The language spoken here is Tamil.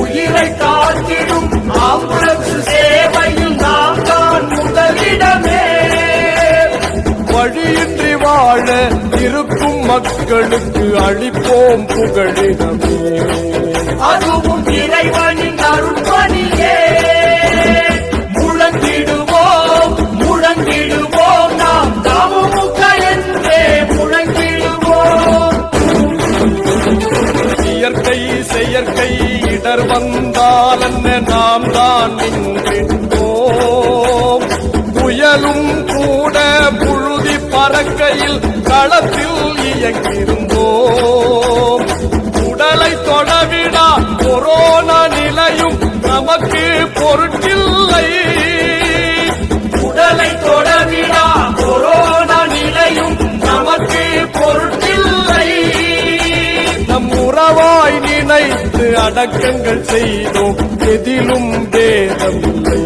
உயிரை காத்திடும் ஆம்புலன்ஸ் சேவையில் நாம் தான் முதலிடமே. வழியின்றி வாழ இருக்கும் மக்களுக்கு அளிப்போம் புகழிடமே. அதுவும் இறைவனின் அருள்பணியே. முழங்கிடுவோம் முழங்கிடுவோம் நாம் தமுக என்றே முழங்கிடுவோம். இயற்கை செயற்கை இடர் வந்தால் என்ன நாம் தான் நின்றோம். புயலும் கூட புழுதி பறக்கையில் களத்தில் இயங்கியிருந்தோம். உடலை தொடவிடா கொரோனா நிலையும் நமக்கு பொருட்டில்லை. உடலை தொடவிடா கொரோனா நிலையும் நமக்கு பொருட்டில்லை. நம் உறவாய் நினைத்து அடக்கங்கள் செய்தோம், எதிலும் பேதமில்லை.